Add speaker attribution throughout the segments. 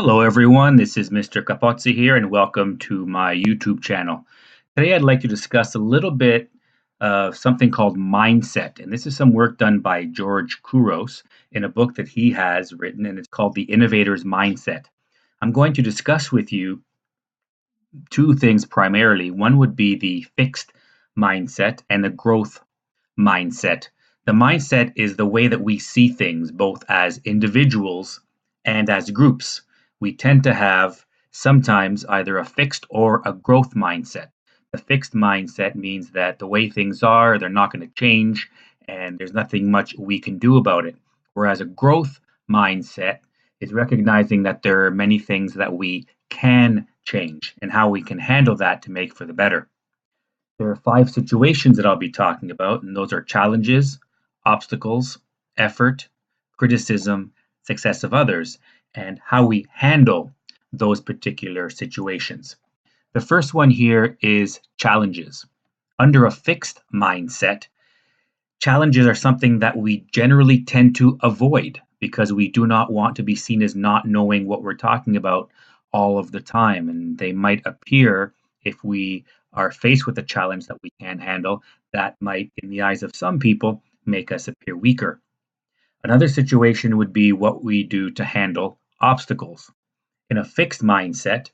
Speaker 1: Hello, everyone. This is Mr. Capozzi here, and welcome to my YouTube channel. Today, I'd like to discuss a little bit of something called mindset. And this is some work done by George Couros in a book that he has written, and it's called The Innovator's Mindset. I'm going to discuss with you two things primarily. One would be the fixed mindset and the growth mindset. The mindset is the way that we see things, both as individuals and as groups. We tend to have sometimes either a fixed or a growth mindset. The fixed mindset means that the way things are, they're not going to change, and there's nothing much we can do about it. Whereas a growth mindset is recognizing that there are many things that we can change and how we can handle that to make for the better. There are five situations that I'll be talking about, and those are challenges, obstacles, effort, criticism, success of others, and how we handle those particular situations. The first one here is challenges. Under a fixed mindset, challenges are something that we generally tend to avoid because we do not want to be seen as not knowing what we're talking about all of the time. And they might appear, if we are faced with a challenge that we can't handle, that might, in the eyes of some people, make us appear weaker. Another situation would be what we do to handle obstacles. In a fixed mindset,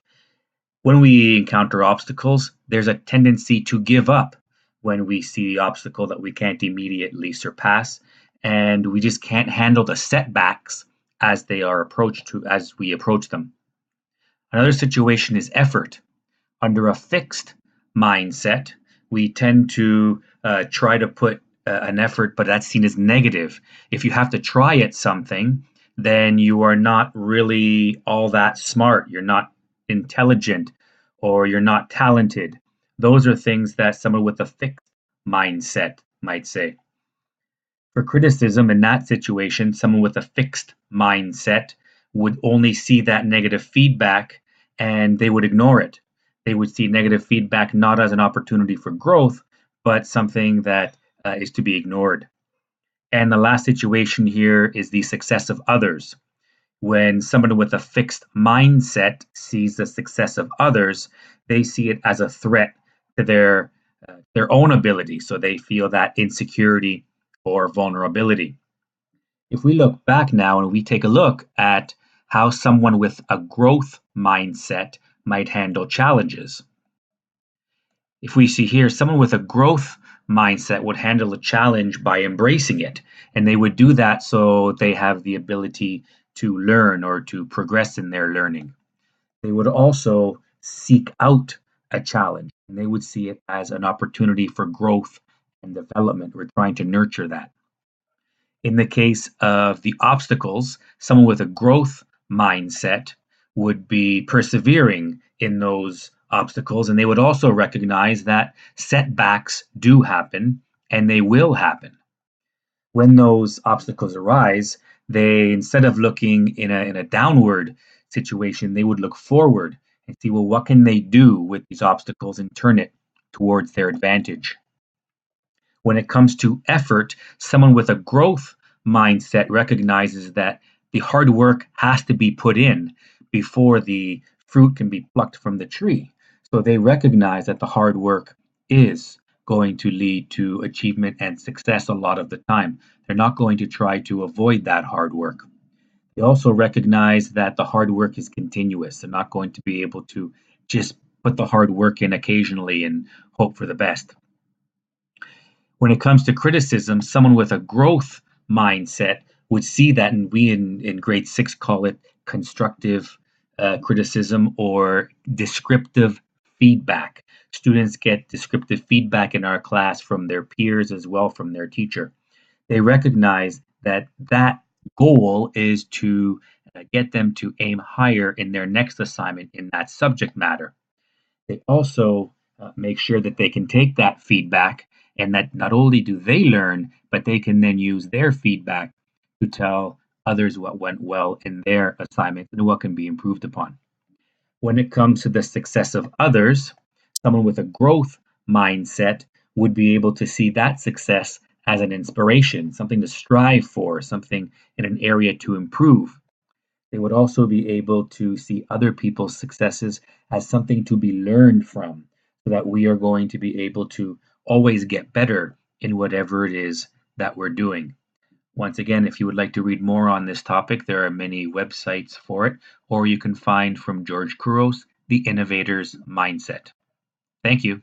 Speaker 1: when we encounter obstacles, there's a tendency to give up when we see the obstacle that we can't immediately surpass, and we just can't handle the setbacks as we approach them. Another situation is effort. Under a fixed mindset, we tend to try to put an effort, but that's seen as negative. If you have to try at something, then you are not really all that smart. You're not intelligent, or you're not talented. Those are things that someone with a fixed mindset might say. For criticism, in that situation, someone with a fixed mindset would only see that negative feedback and they would ignore it. They would see negative feedback not as an opportunity for growth, but something that is to be ignored. And the last situation here is the success of others. When someone with a fixed mindset sees the success of others, they see it as a threat to their own ability. So they feel that insecurity or vulnerability. If we look back now and we take a look at how someone with a growth mindset might handle challenges. If we see here, someone with a growth mindset would handle a challenge by embracing it. And they would do that so they have the ability to learn or to progress in their learning. They would also seek out a challenge, and they would see it as an opportunity for growth and development. We're trying to nurture that. In the case of the obstacles, someone with a growth mindset would be persevering in those obstacles, and they would also recognize that setbacks do happen and they will happen. When those obstacles arise, they, instead of looking in a downward situation, they would look forward and see, well, what can they do with these obstacles and turn it towards their advantage. When it comes to effort, someone with a growth mindset recognizes that the hard work has to be put in before the fruit can be plucked from the tree. So they recognize that the hard work is going to lead to achievement and success a lot of the time. They're not going to try to avoid that hard work. They also recognize that the hard work is continuous. They're not going to be able to just put the hard work in occasionally and hope for the best. When it comes to criticism, someone with a growth mindset would see that, and we in grade 6 call it constructive criticism or descriptive feedback. Students get descriptive feedback in our class from their peers as well from their teacher. They recognize that that goal is to get them to aim higher in their next assignment in that subject matter. They also make sure that they can take that feedback, and that not only do they learn, but they can then use their feedback to tell others what went well in their assignment and what can be improved upon. When it comes to the success of others, someone with a growth mindset would be able to see that success as an inspiration, something to strive for, something in an area to improve. They would also be able to see other people's successes as something to be learned from, so that we are going to be able to always get better in whatever it is that we're doing. Once again, if you would like to read more on this topic, there are many websites for it, or you can find from George Couros, The Innovator's Mindset. Thank you.